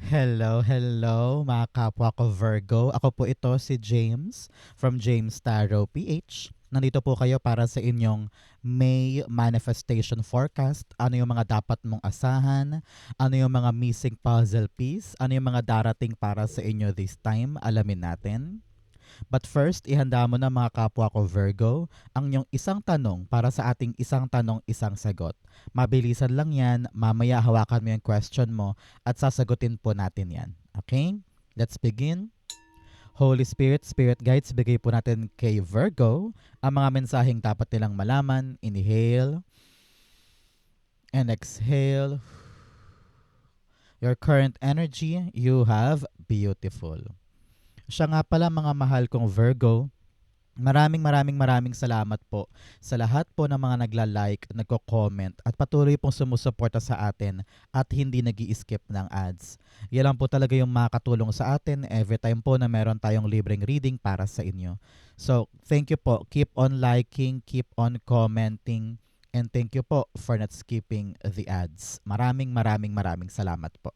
Hello, hello mga kapwa ko Virgo. Ako po ito si James from James Tarot PH. Nandito po kayo para sa inyong May Manifestation Forecast. Ano yung mga dapat mong asahan? Ano yung mga missing puzzle piece? Ano yung mga darating para sa inyo this time? Alamin natin. But first, ihanda mo na mga kapwa ko Virgo ang inyong isang tanong para sa ating isang tanong, isang sagot. Mabilisan lang yan, mamaya hawakan mo yung question mo at sasagutin po natin yan. Okay? Let's begin. Holy Spirit, Spirit Guides, bigay po natin kay Virgo ang mga mensaheng dapat nilang malaman. Inhale and exhale. Your current energy, you have beautiful. Siya nga pala mga mahal kong Virgo, maraming salamat po sa lahat po ng mga nagla-like, nagko-comment at patuloy pong sumusuporta sa atin at hindi nag-i-skip ng ads. Yan lang po talaga yung makakatulong sa atin every time po na meron tayong libreng reading para sa inyo. So, thank you po. Keep on liking, keep on commenting, and thank you po for not skipping the ads. Maraming salamat po.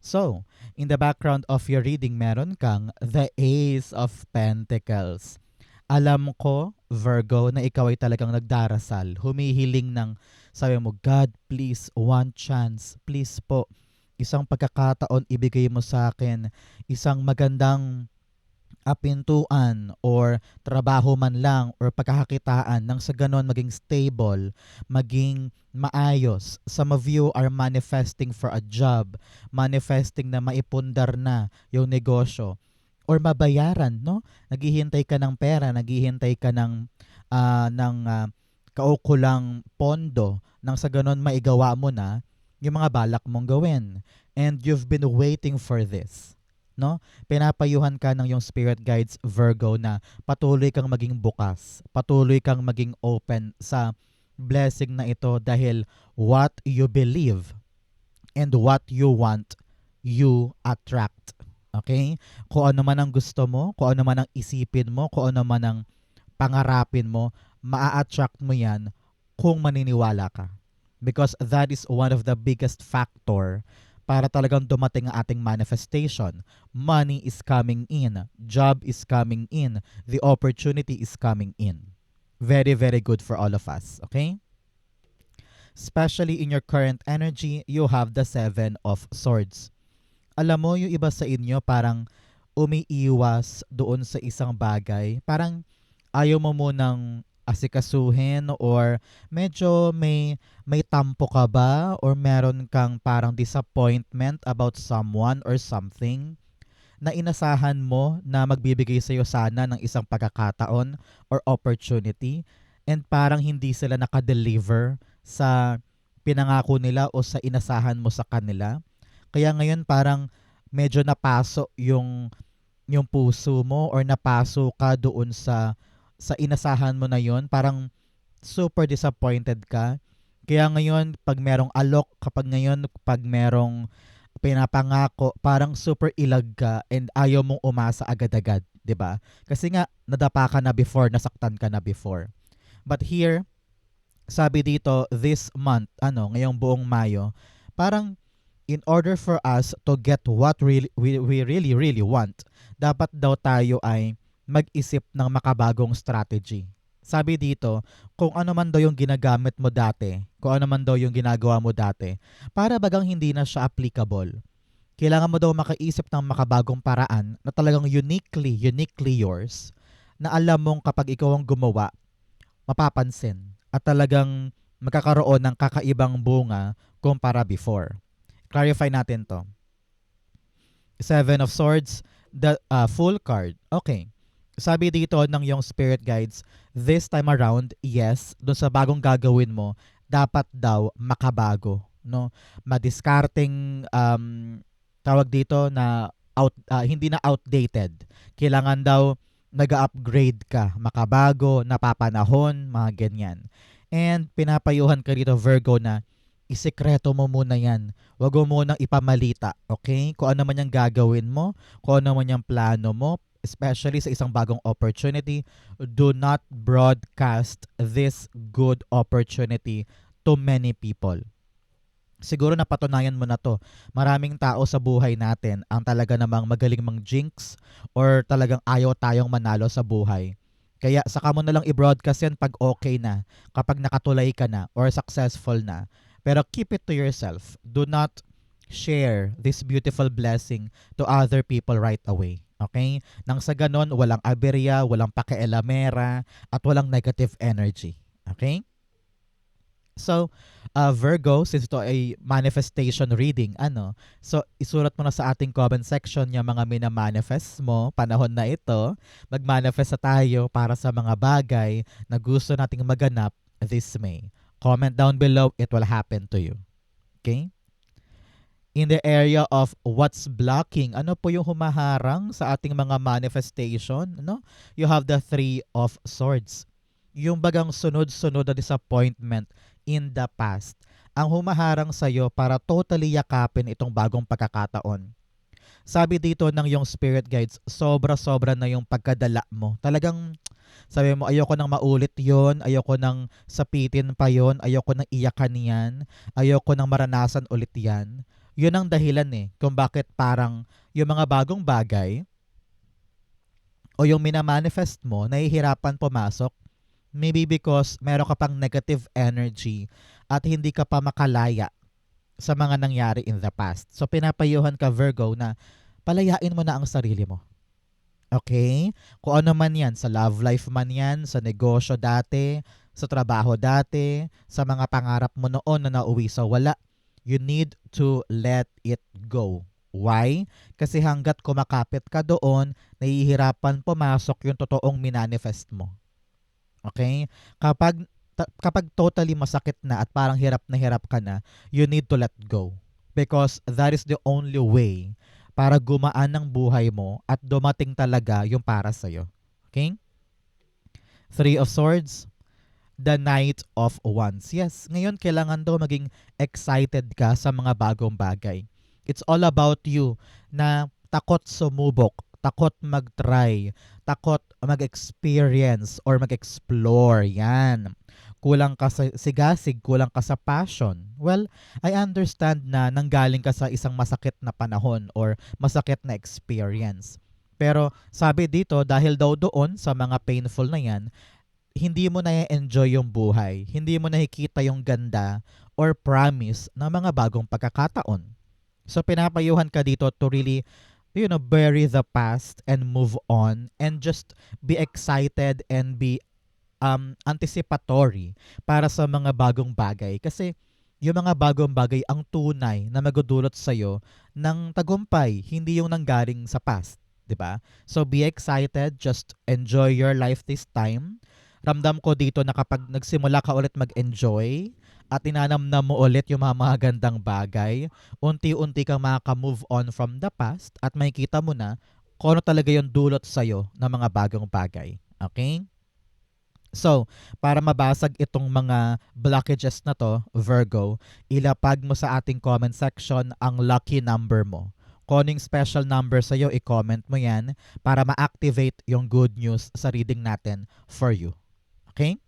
So, in the background of your reading, meron kang the Ace of Pentacles. Alam ko, Virgo, na ikaw ay talagang nagdarasal, humihiling ng, sabi mo, God, please, one chance, please po, isang pagkakataon ibigay mo sa akin, isang magandang pintuan or trabaho man lang or pagkakakitaan nang sa ganon maging stable, maging maayos. Some of you are manifesting for a job, manifesting na maipundar na yung negosyo or mabayaran, no? Naghihintay ka ng pera, naghihintay ka ng kaukulang pondo nang sa ganon maigawa mo na yung mga balak mong gawin. And you've been waiting for this, no? Pinapayuhan ka ng yung spirit guides Virgo na patuloy kang maging bukas, patuloy kang maging open sa blessing na ito dahil what you believe and what you want, you attract. Okay? Kung ano man ang gusto mo, kung ano man ang isipin mo, kung ano man ang pangarapin mo, maa-attract mo yan kung maniniwala ka. Because that is one of the biggest factor para talagang dumating ang ating manifestation. Money is coming in. Job is coming in. The opportunity is coming in. Very good for all of us. Okay? Especially in your current energy, you have the Seven of Swords. Alam mo, yung iba sa inyo parang umiiwas doon sa isang bagay. Parang ayaw mo munang asikasuhin or medyo may tampo ka ba or meron kang parang disappointment about someone or something na inasahan mo na magbibigay sa'yo sana ng isang pagkakataon or opportunity and parang hindi sila nakadeliver sa pinangako nila o sa inasahan mo sa kanila. Kaya ngayon parang medyo napaso yung puso mo or napaso ka doon sa inasahan mo na yon, parang super disappointed ka. Kaya ngayon pag merong alok, pag merong pinapangako, parang super ilag ka and ayaw mong umasa agad-agad, 'di ba? Kasi nga nadapa ka na before, nasaktan ka na before. But here, sabi dito this month, ngayong buong Mayo, parang in order for us to get what we really want, dapat daw tayo ay mag-isip ng makabagong strategy. Sabi dito, kung ano man daw yung ginagamit mo dati, kung ano man daw yung ginagawa mo dati, para bagang hindi na siya applicable. Kailangan mo daw makaisip ng makabagong paraan na talagang uniquely yours, na alam mong kapag ikaw ang gumawa, mapapansin at talagang magkakaroon ng kakaibang bunga kumpara before. Clarify natin to. Seven of Swords, the full card. Okay. Sabi dito ng yung spirit guides, this time around, yes, dun sa bagong gagawin mo, dapat daw makabago, no? Madiskarteng tawag dito na hindi na outdated. Kailangan daw nag-upgrade ka, makabago, napapanahon, mga ganyan. And pinapayuhan ka dito Virgo na isikreto mo muna yan. Huwag mo munang ipamalita, okay? Kung ano man yung gagawin mo, kung ano man yung plano mo, especially sa isang bagong opportunity, do not broadcast this good opportunity to many people. Siguro napatunayan mo na 'to. Maraming tao sa buhay natin ang talaga namang magaling mang-jinx or talagang ayaw tayong manalo sa buhay. Kaya saka mo na lang i-broadcast 'yan 'pag okay na, kapag nakatulay ka na or successful na. Pero keep it to yourself. Do not share this beautiful blessing to other people right away. Okay? Nang sa ganon, walang aberya, walang pakialamera, at walang negative energy. Okay? So, Virgo, since ito ay manifestation reading, so isulat mo na sa ating comment section yung mga minamanifest mo, panahon na ito, mag-manifest na tayo para sa mga bagay na gusto nating maganap this May. Comment down below, it will happen to you. Okay? In the area of what's blocking, ano po yung humaharang sa ating mga manifestation? No? You have the Three of Swords. Yung bagang sunod-sunod na disappointment in the past ang humaharang sa'yo para totally yakapin itong bagong pagkakataon. Sabi dito ng yung spirit guides, sobra-sobra na yung pagkadala mo. Talagang sabi mo, ayoko nang maulit yon, ayoko nang sapitin pa yon, ayoko nang iyakan yan, ayoko nang maranasan ulit yan. Yun ang dahilan kung bakit parang yung mga bagong bagay o yung minamanifest mo, nahihirapan pumasok. Maybe because meron ka pang negative energy at hindi ka pa makalaya sa mga nangyari in the past. So pinapayuhan ka, Virgo, na palayain mo na ang sarili mo. Okay? Kung ano man yan, sa love life man yan, sa negosyo dati, sa trabaho dati, sa mga pangarap mo noon na nauwi sa wala, you need to let it go. Why? Kasi hanggat kumakapit ka doon, nahihirapan pumasok yung totoong minanifest mo. Okay? Kapag totally masakit na at parang hirap ka na, you need to let go. Because that is the only way para gumaan ang buhay mo at dumating talaga yung para sa'yo. Okay? Three of Swords, the Knight of Wands. Yes, ngayon kailangan daw maging excited ka sa mga bagong bagay. It's all about you na takot sumubok, takot mag-try, takot mag-experience or mag-explore. Yan. Kulang ka sa sigasig, kulang ka sa passion. Well, I understand na nanggaling ka sa isang masakit na panahon or masakit na experience. Pero sabi dito, dahil daw doon sa mga painful na yan, hindi mo na-enjoy yung buhay. Hindi mo nakikita yung ganda or promise ng mga bagong pagkakataon. So pinapayuhan ka dito to really bury the past and move on and just be excited and be anticipatory para sa mga bagong bagay. Kasi yung mga bagong bagay ang tunay na magdudulot sa'yo ng tagumpay, hindi yung nanggaling sa past. 'Di ba? So be excited, just enjoy your life this time. Ramdam ko dito na kapag nagsimula ka ulit mag-enjoy at tinanamnam mo ulit yung mga magandang bagay, unti-unti kang makaka-move on from the past at makikita mo na kung ano talaga yung dulot sa'yo ng mga bagong bagay. Okay? So, para mabasag itong mga blockages na to, Virgo, ilapag mo sa ating comment section ang lucky number mo. Kung anong special number sa'yo, i-comment mo yan para ma-activate yung good news sa reading natin for you. Okay?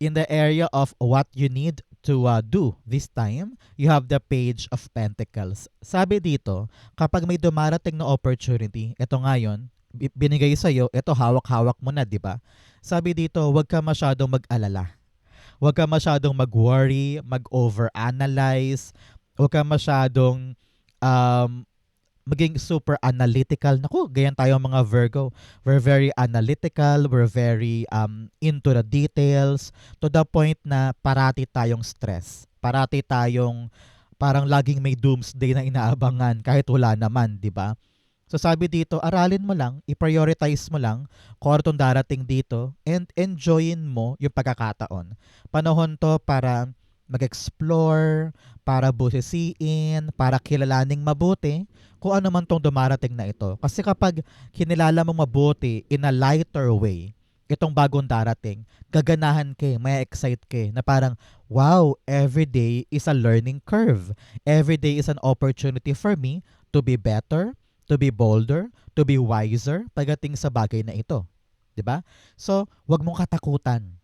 In the area of what you need to do this time, you have the Page of Pentacles. Sabi dito, kapag may dumarating na opportunity, ito ngayon, binigay sa'yo, ito hawak-hawak mo na, di ba? Sabi dito, huwag ka masyadong mag-alala. Huwag ka masyadong mag-worry, mag-overanalyze, huwag ka masyadong maging super analytical. Naku, ganyan tayo mga Virgo. We're very analytical, we're very into the details, to the point na parati tayong stress. Parati tayong parang laging may doomsday na inaabangan kahit wala naman, di ba? So sabi dito, aralin mo lang, i-prioritize mo lang kung ano darating dito and enjoyin mo yung pagkakataon. Panahon to para mag-explore, para busisiin, para kilalaning mabuti kung ano man tong dumarating na ito. Kasi kapag kinilala mo mabuti in a lighter way, itong bagong darating, gaganahan ka, may excite ka na parang, wow, every day is a learning curve. Every day is an opportunity for me to be better, to be bolder, to be wiser pagdating sa bagay na ito. 'Di ba? So, wag mong katakutan.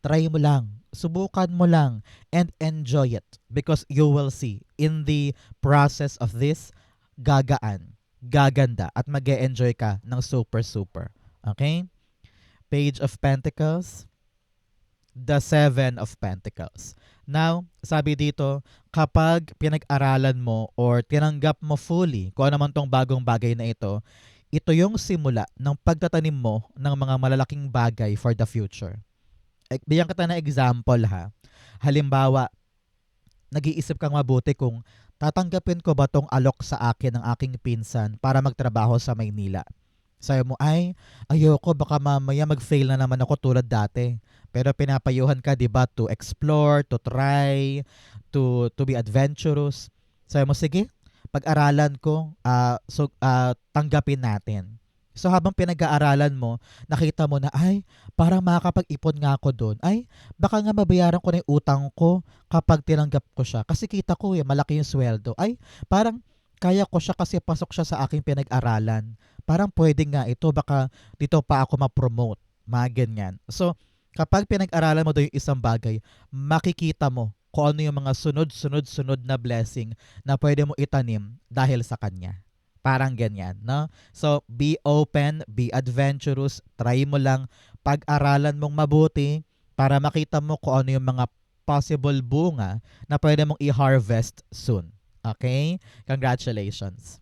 Try mo lang. Subukan mo lang and enjoy it because you will see in the process of this, gagaan, gaganda at mag-e-enjoy ka ng super super. Okay? Page of Pentacles, the Seven of Pentacles. Now, sabi dito, kapag pinag-aralan mo or tinanggap mo fully kung ano man tong bagong bagay na ito yung simula ng pagtatanim mo ng mga malalaking bagay for the future. Bigyan kita na example ha. Halimbawa, nag-iisip kang mabuti kung tatanggapin ko ba tong alok sa akin ng aking pinsan para magtrabaho sa Maynila. Sabi mo, ay, ayoko, baka mamaya mag-fail na naman ako tulad dati. Pero pinapayuhan ka, di ba, to explore, to try, to be adventurous. Sabi mo, sige, pag-aralan ko, tanggapin natin. So habang pinag-aaralan mo, nakita mo na, ay, parang makakapag-ipon nga ako doon. Ay, baka nga mabayaran ko na yung utang ko kapag tinanggap ko siya. Kasi kita ko malaki yung sweldo. Ay, parang kaya ko siya kasi pasok siya sa aking pinag-aralan. Parang pwede nga ito, baka dito pa ako ma-promote. Mga ganyan. So, kapag pinag-aralan mo doon yung isang bagay, makikita mo kung ano yung mga sunod-sunod-sunod na blessing na pwede mo itanim dahil sa kanya. Parang ganyan, no? So, be open, be adventurous, try mo lang, pag-aralan mong mabuti para makita mo kung ano yung mga possible bunga na pwede mong i-harvest soon. Okay? Congratulations.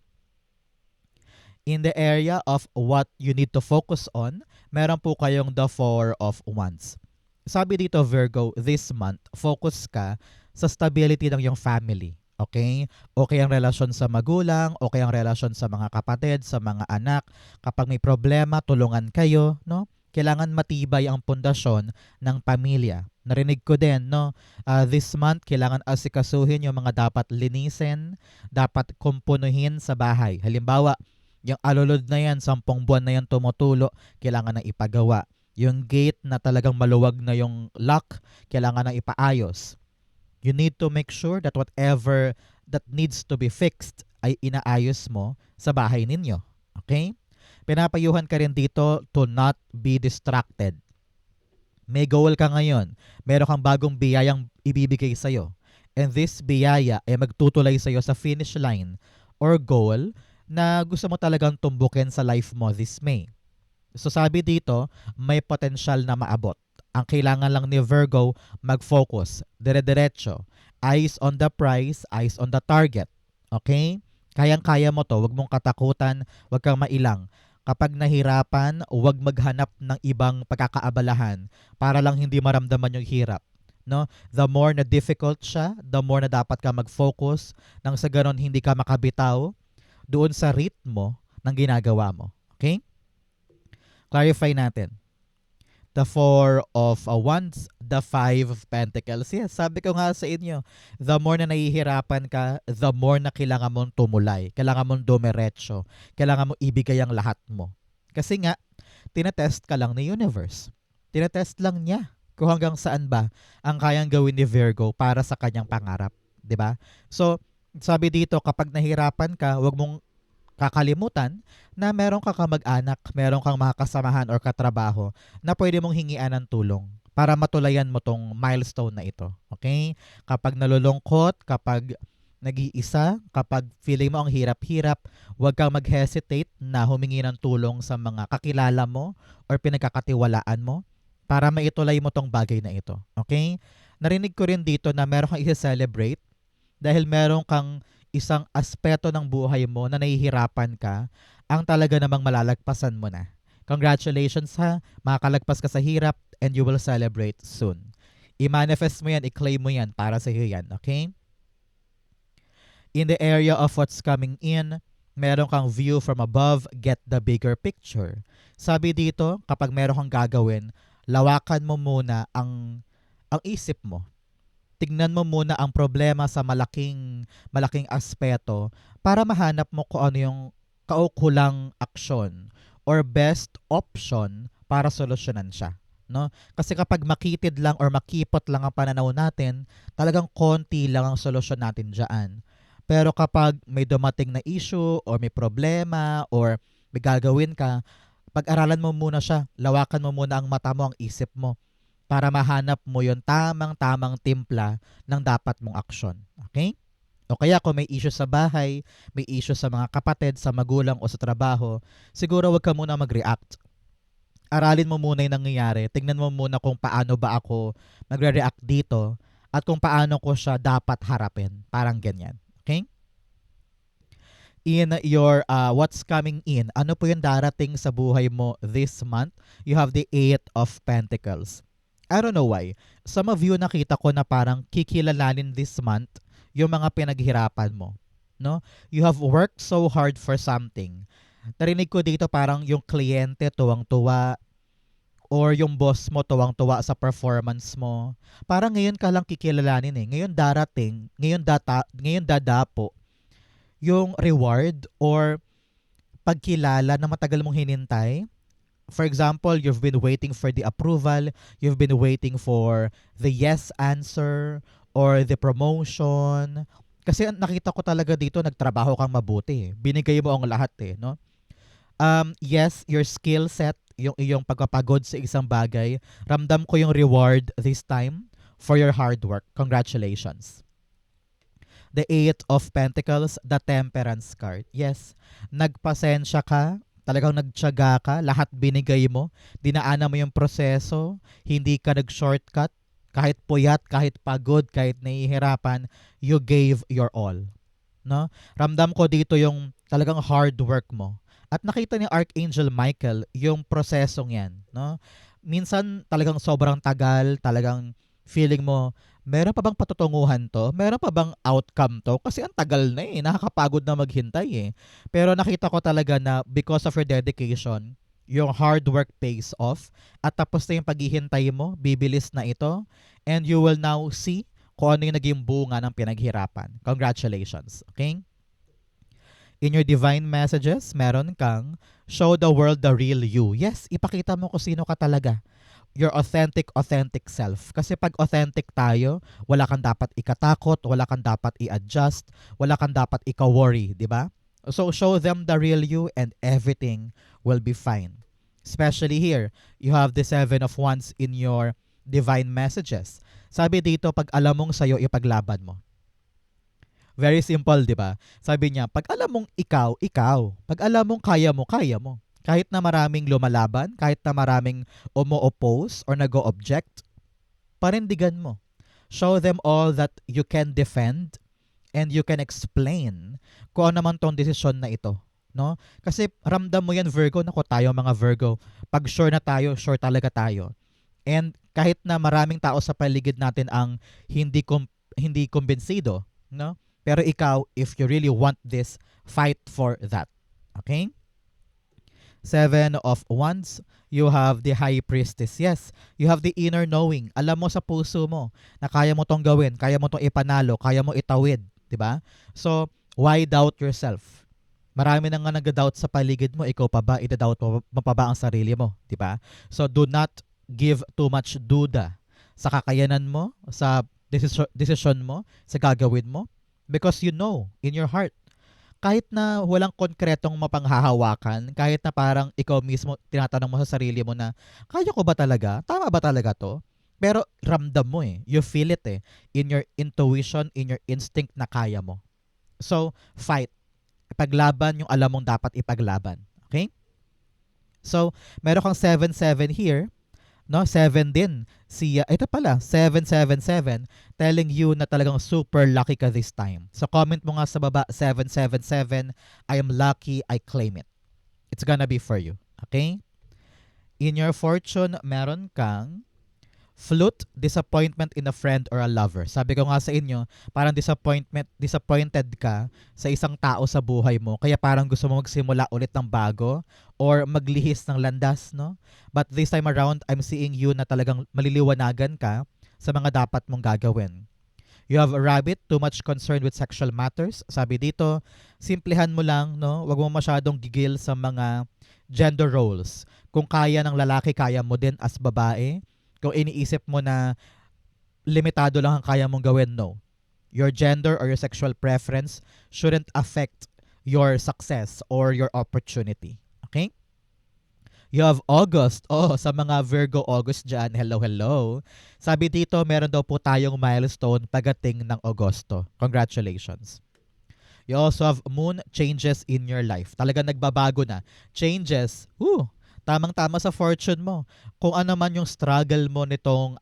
In the area of what you need to focus on, meron po kayong the Four of Wands. Sabi dito, Virgo, this month, focus ka sa stability ng iyong family. Okay? Okay ang relasyon sa magulang, okay ang relasyon sa mga kapatid, sa mga anak. Kapag may problema, tulungan kayo, no? Kailangan matibay ang pundasyon ng pamilya. Narinig ko din, no? This month, kailangan asikasuhin yung mga dapat linisin, dapat kumpunuhin sa bahay. Halimbawa, yung alulod na yan, 10 buwan na yan tumutulo, kailangan na ipagawa. Yung gate na talagang maluwag na yung lock, kailangan na ipaayos. You need to make sure that whatever that needs to be fixed ay inaayos mo sa bahay ninyo. Okay? Pinapayuhan ka rin dito to not be distracted. May goal ka ngayon. Meron kang bagong biyayang ibibigay sa'yo. And this biyaya ay magtutulay sa'yo sa finish line or goal na gusto mo talagang tumbukin sa life mo this May. So sabi dito, may potential na maabot. Ang kailangan lang ni Virgo, mag-focus, dire-diretso. Eyes on the prize, eyes on the target. Okay? Kayang-kaya mo to, wag mong katakutan, wag kang mailang. Kapag nahirapan, wag maghanap ng ibang pagkakaabalahan para lang hindi maramdaman yung hirap. No? The more na difficult siya, the more na dapat ka mag-focus nang sa ganon hindi ka makabitaw doon sa ritmo ng ginagawa mo. Okay? Clarify natin. The Four of Wands, the Five of Pentacles. Yes, sabi ko nga sa inyo, the more na nahihirapan ka, the more na kailangan mong tumulay, kailangan mong dumiretso, kailangan mong ibigay ang lahat mo. Kasi nga, tinetest ka lang ni universe. Tinetest lang niya kung hanggang saan ba ang kayang gawin ni Virgo para sa kanyang pangarap. 'Di ba? So, sabi dito, kapag nahirapan ka, wag mong kakalimutan na meron kang kamag-anak, meron kang mga kasamahan or katrabaho na pwede mong hingian ng tulong para matulayan mo tong milestone na ito. Okay? Kapag nalulungkot, kapag nag-iisa, kapag feeling mo ang hirap-hirap, huwag kang mag-hesitate na humingi ng tulong sa mga kakilala mo or pinagkakatiwalaan mo para maitulay mo tong bagay na ito. Okay? Narinig ko rin dito na meron kang i-celebrate dahil meron kang isang aspeto ng buhay mo na nahihirapan ka, ang talaga namang malalagpasan mo na. Congratulations ha, makakalagpas ka sa hirap and you will celebrate soon. I-manifest mo yan, i-claim mo yan para sa iyo yan, okay? In the area of what's coming in, meron kang view from above, get the bigger picture. Sabi dito, kapag meron kang gagawin, lawakan mo muna ang isip mo. Tignan mo muna ang problema sa malaking aspeto para mahanap mo kung ano yung kaukulang aksyon or best option para solusyonan siya. No? Kasi kapag makitid lang or makipot lang ang pananaw natin, talagang konti lang ang solusyon natin dyan. Pero kapag may dumating na issue or may problema or may gagawin ka, pag-aralan mo muna siya, lawakan mo muna ang mata mo, ang isip mo. para mahanap mo yung tamang-tamang timpla ng dapat mong aksyon. Okay? O kaya kung may issue sa bahay, may issue sa mga kapatid, sa magulang o sa trabaho, siguro wag ka muna mag-react. Aralin mo muna yung nangyayari. Tingnan mo muna kung paano ba ako magre-react dito at kung paano ko siya dapat harapin. Parang ganyan. Okay? In your what's coming in, ano po yung darating sa buhay mo this month? You have the Eight of Pentacles. I don't know why. Some of you nakita ko na parang kikilalanin this month yung mga pinaghirapan mo. No? You have worked so hard for something. Narinig ko dito parang yung kliyente tuwang-tuwa or yung boss mo tuwang-tuwa sa performance mo. Parang ngayon ka lang kikilalanin eh. Ngayon darating, ngayon dadapo yung reward or pagkilala na matagal mong hinintay. For example, you've been waiting for the approval, you've been waiting for the yes answer or the promotion. Kasi nakita ko talaga dito nagtrabaho kang mabuti. Binigay mo ang lahat eh, no? Yes, your skill set, yung iyong pagpapagod sa isang bagay, ramdam ko yung reward this time for your hard work. Congratulations. The Eight of Pentacles, the Temperance card. Yes, nagpasensya ka, talagang nagtiyaga ka, lahat binigay mo, dinaanan mo yung proseso, hindi ka nag-shortcut, kahit puyat, kahit pagod, kahit nahihirapan, you gave your all. No? Ramdam ko dito yung talagang hard work mo. At nakita ni Archangel Michael yung prosesong yan. No? Minsan talagang sobrang tagal, talagang feeling mo, meron pa bang patutunguhan to? Meron pa bang outcome to? Kasi ang tagal na eh, nakakapagod na maghintay eh. Pero nakita ko talaga na because of your dedication, yung hard work pays off at tapos na yung paghihintay mo, bibilis na ito and you will now see kung ano yung naging bunga ng pinaghirapan. Congratulations. Okay? In your divine messages, meron kang show the world the real you. Yes, ipakita mo kung sino ka talaga. Your authentic self. Kasi pag authentic tayo, wala kang dapat ikatakot, wala kang dapat i-adjust, wala kang dapat ika-worry, di ba? So show them the real you and everything will be fine. Especially here, you have the Seven of Wands in your divine messages. Sabi dito, pag alam mong sa'yo, ipaglaban mo. Very simple, di ba? Sabi niya, pag alam mong ikaw, ikaw. Pag alam mong kaya mo, kaya mo. Kahit na maraming lumalaban, kahit na maraming umo-oppose or nag-o-object, parindigan mo. Show them all that you can defend and you can explain kung ano naman tong desisyon na ito. No? Kasi ramdam mo yan, Virgo, naku tayo mga Virgo. Pag sure na tayo, sure talaga tayo. And kahit na maraming tao sa paligid natin ang hindi kumbinsido, no? Pero ikaw, if you really want this, fight for that. Okay? Seven of Wands, you have the High Priestess. Yes, you have the inner knowing. Alam mo sa puso mo na kaya mo tong gawin, kaya mo tong ipanalo, kaya mo itawid. Diba? So, why doubt yourself? Marami na nga nag-doubt sa paligid mo, ikaw pa ba, ida-doubt mo pa ba ang sarili mo? Diba? So, do not give too much duda sa kakayanan mo, sa decision mo, sa gagawin mo. Because you know, in your heart, kahit na walang konkretong mapanghahawakan, kahit na parang ikaw mismo tinatanong mo sa sarili mo na, kaya ko ba talaga? Tama ba talaga to? Pero ramdam mo eh. You feel it eh. In your intuition, in your instinct na kaya mo. So, fight. Ipaglaban yung alam mong dapat ipaglaban. Okay? So, meron kang 7-7 here. No, 7 din. Ito pala, 777 telling you na talagang super lucky ka this time. So comment mo nga sa baba, 777, I am lucky, I claim it. It's gonna be for you. Okay? In your fortune, meron kang flute, disappointment in a friend or a lover. Sabi ko nga sa inyo, parang disappointed ka sa isang tao sa buhay mo. Kaya parang gusto mo magsimula ulit ng bago or maglihis ng landas, no? But this time around, I'm seeing you na talagang maliliwanagan ka sa mga dapat mong gagawin. You have a rabbit, too much concerned with sexual matters. Sabi dito, simplihan mo lang, no? Huwag mo masyadong gigil sa mga gender roles. Kung kaya ng lalaki, kaya mo din as babae. Kung iniisip mo na limitado lang ang kaya mong gawin, no. Your gender or your sexual preference shouldn't affect your success or your opportunity. Okay? You have August. Oh, sa mga Virgo August dyan, hello, hello. Sabi dito, meron daw po tayong milestone pagating ng Agosto. Congratulations. You also have moon changes in your life. Talagang nagbabago na. Changes. Tamang-tama sa fortune mo. Kung ano man yung struggle mo nitong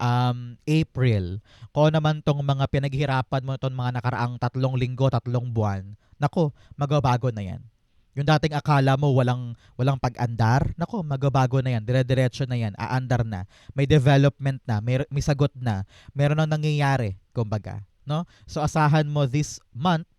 April, kung ano man tong mga pinaghirapan mo nitong mga nakaraang 3 linggo, 3 buwan, nako, magbabago na yan. Yung dating akala mo walang pag-andar, nako, magbabago na yan. Dire-diretso na yan. Aandar na. May development na. May sagot na. Meron nang nangyayari, kumbaga. No? So asahan mo this month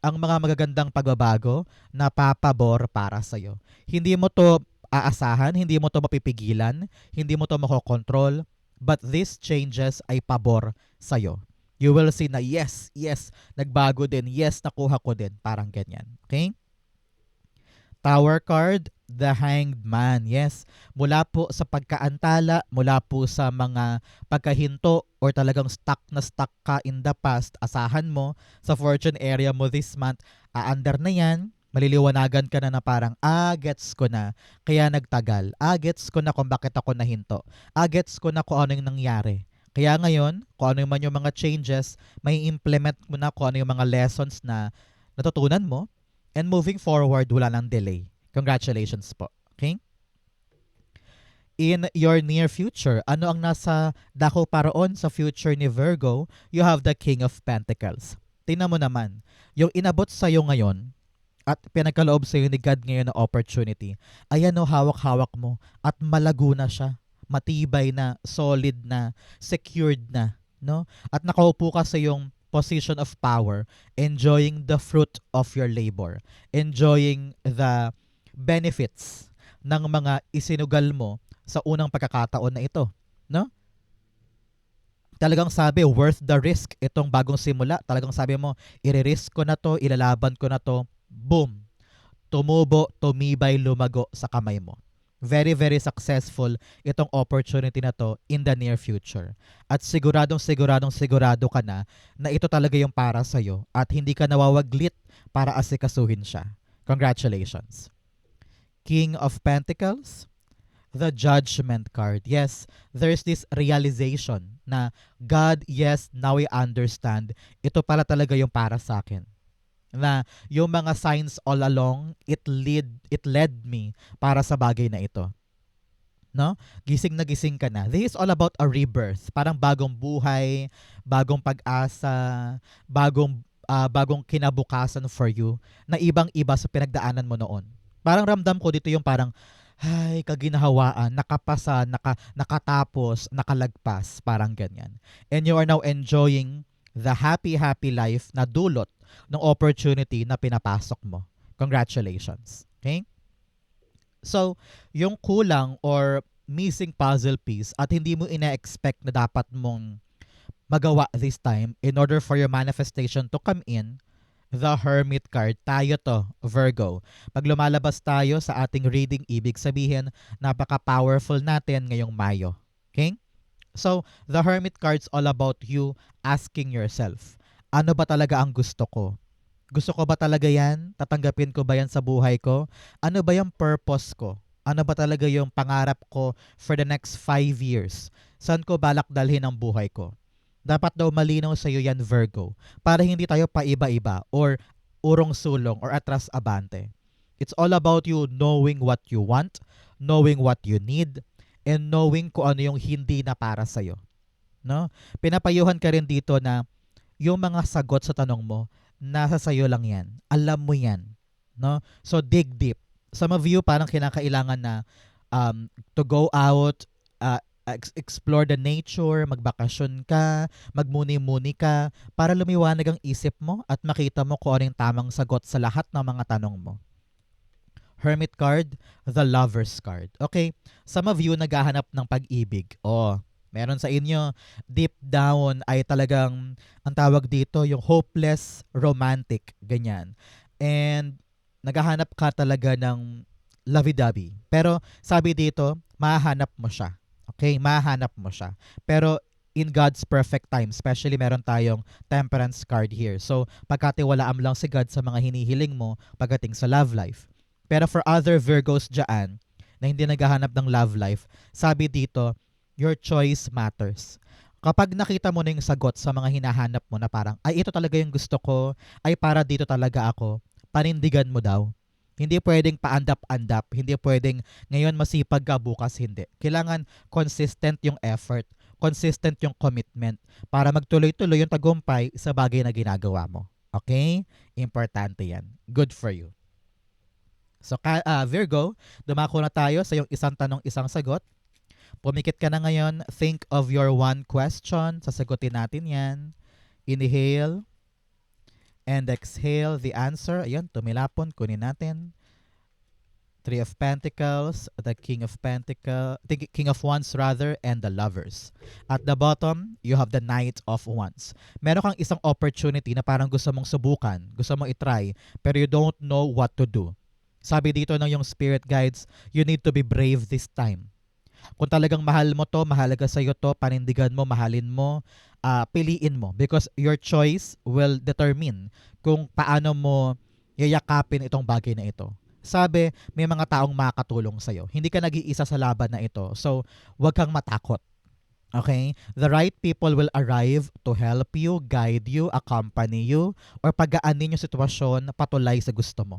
ang mga magagandang pagbabago na papabor para sa'yo. Hindi mo to aasahan, hindi mo to mapipigilan, hindi mo to makokontrol, but these changes ay pabor sa'yo. You will see na yes, nagbago din, yes, nakuha ko din. Parang ganyan. Okay? Tower card, the Hanged Man. Yes, mula po sa pagkaantala, mula po sa mga pagkahinto or talagang stuck ka in the past, asahan mo sa fortune area mo this month, aandar na yan, maliliwanagan ka na parang, gets ko na, kaya nagtagal. Gets ko na kung bakit ako nahinto. Gets ko na kung ano yung nangyari. Kaya ngayon, kung ano man yung mga changes, may implement mo na kung ano yung mga lessons na natutunan mo. And moving forward, wala nang delay. Congratulations po. Okay? In your near future, ano ang nasa dako paraon sa future ni Virgo? You have the King of Pentacles. Tingnan mo naman, yung inabot sa'yo ngayon at pinagkaloob sa'yo ni God ngayon na opportunity, ayan o, hawak-hawak mo at malago na siya. Matibay na, solid na, secured na. No? At nakaupo ka sa yung position of power, enjoying the fruit of your labor, enjoying the benefits ng mga isinugal mo sa unang pagkakataon na ito. No? Talagang sabi, worth the risk itong bagong simula. Talagang sabi mo, i-risk ko na to, ilalaban ko na to, boom. Tumubo, tumibay, lumago sa kamay mo. Very, very successful itong opportunity na to in the near future. At sigurado ka na ito talaga yung para sa'yo at hindi ka nawawaglit para asikasuhin siya. Congratulations. King of Pentacles, the Judgment card. Yes, there's this realization na God, yes, now I understand. Ito pala talaga yung para sa akin. Na yung mga signs all along, it led me para sa bagay na ito. No? Gising na gising ka na. This is all about a rebirth. Parang bagong buhay, bagong pag-asa, bagong kinabukasan for you na ibang-iba sa pinagdaanan mo noon. Parang ramdam ko dito yung parang, ay, kaginhawaan, nakapasa, nakatapos, nakalagpas, parang ganyan. And you are now enjoying the happy life na dulot ng opportunity na pinapasok mo. Congratulations. Okay? So, yung kulang or missing puzzle piece at hindi mo ina-expect na dapat mong magawa this time in order for your manifestation to come in, the Hermit card. Tayo to, Virgo. Pag lumalabas tayo sa ating reading, ibig sabihin, napaka-powerful natin ngayong Mayo. Okay? So, the Hermit card's all about you asking yourself, ano ba talaga ang gusto ko? Gusto ko ba talaga yan? Tatanggapin ko ba yan sa buhay ko? Ano ba yung purpose ko? Ano ba talaga yung pangarap ko for the next 5 years? Saan ko balak dalhin ang buhay ko? Dapat daw malinaw sa iyo yan, Virgo, para hindi tayo paiba-iba or urong-sulong or atras-abante. It's all about you knowing what you want, knowing what you need, and knowing kung ano yung hindi na para sa'yo. No? Pinapayuhan ka rin dito na yung mga sagot sa tanong mo, nasa sayo lang yan. Alam mo yan. No? So, dig deep. Some of you parang kinakailangan na to go out, explore the nature, magbakasyon ka, magmuni-muni ka, para lumiwanag ang isip mo at makita mo kung ano yung tamang sagot sa lahat ng mga tanong mo. Hermit card, the Lover's card. Okay, some of you naghahanap ng pag-ibig. Meron sa inyo, deep down ay talagang, ang tawag dito, yung hopeless romantic, ganyan. And naghahanap ka talaga ng lovey-dovey. Pero sabi dito, mahanap mo siya. Okay, mahanap mo siya. Pero in God's perfect time, especially meron tayong Temperance card here. So, pagkatiwalaan lang si God sa mga hinihiling mo pagdating sa love life. Pero for other Virgos dyan, na hindi naghahanap ng love life, sabi dito, your choice matters. Kapag nakita mo na yung sagot sa mga hinahanap mo na parang, ay ito talaga yung gusto ko, ay para dito talaga ako, panindigan mo daw. Hindi pwedeng paandap-andap, hindi pwedeng ngayon masipag ka, bukas hindi. Kailangan consistent yung effort, consistent yung commitment para magtuloy-tuloy yung tagumpay sa bagay na ginagawa mo. Okay? Importante yan. Good for you. So, Virgo, dumako na tayo sa yung isang tanong, isang sagot. Pumikit ka na ngayon. Think of your one question. Sasagutin natin yan. Inhale and exhale the answer. Ayan, tumilapon. Kunin natin. Three of Pentacles, the King of Pentacles, the King of Wands rather, and the Lovers. At the bottom, you have the Knight of Wands. Meron kang isang opportunity na parang gusto mong subukan, gusto mong itry, pero you don't know what to do. Sabi dito ng yung spirit guides, you need to be brave this time. Kung talagang mahal mo to, mahalaga sa'yo to, panindigan mo, mahalin mo, piliin mo. Because your choice will determine kung paano mo yayakapin itong bagay na ito. Sabi, may mga taong makakatulong sa'yo. Hindi ka nag-iisa sa laban na ito. So, huwag kang matakot. Okay? The right people will arrive to help you, guide you, accompany you, or pagaanin yung sitwasyon na patulay sa gusto mo.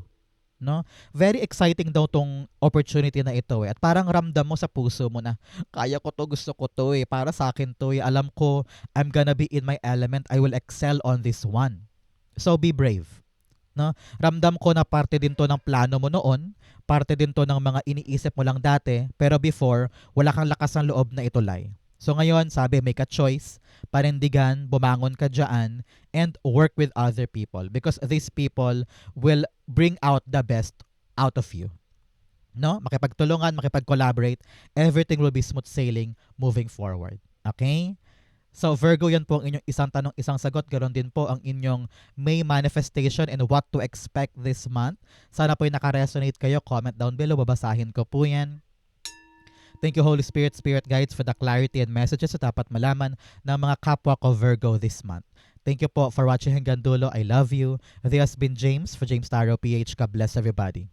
No? Very exciting daw tong opportunity na ito eh. At parang ramdam mo sa puso mo na kaya ko to, gusto ko to eh, para sa akin to eh. Alam ko I'm gonna be in my element. I will excel on this one. So be brave. No? Ramdam ko na parte din to ng plano mo noon, parte din to ng mga iniisip mo lang dati, pero before wala kang lakas ng loob na itulay. So ngayon, sabi, make a choice, panindigan, bumangon ka dyan, and work with other people because these people will bring out the best out of you. No? Makipagtulungan, makipag-collaborate, everything will be smooth sailing moving forward. Okay? So Virgo, yan po ang inyong isang tanong, isang sagot. Ganon din po ang inyong May manifestation and what to expect this month. Sana po yung nakaresonate kayo. Comment down below. Babasahin ko po yan. Thank you Holy Spirit, Spirit Guides for the clarity and messages na dapat malaman ng mga kapwa ko Virgo this month. Thank you po for watching hanggang dulo. I love you. This has been James for James Tarot PH. God bless everybody.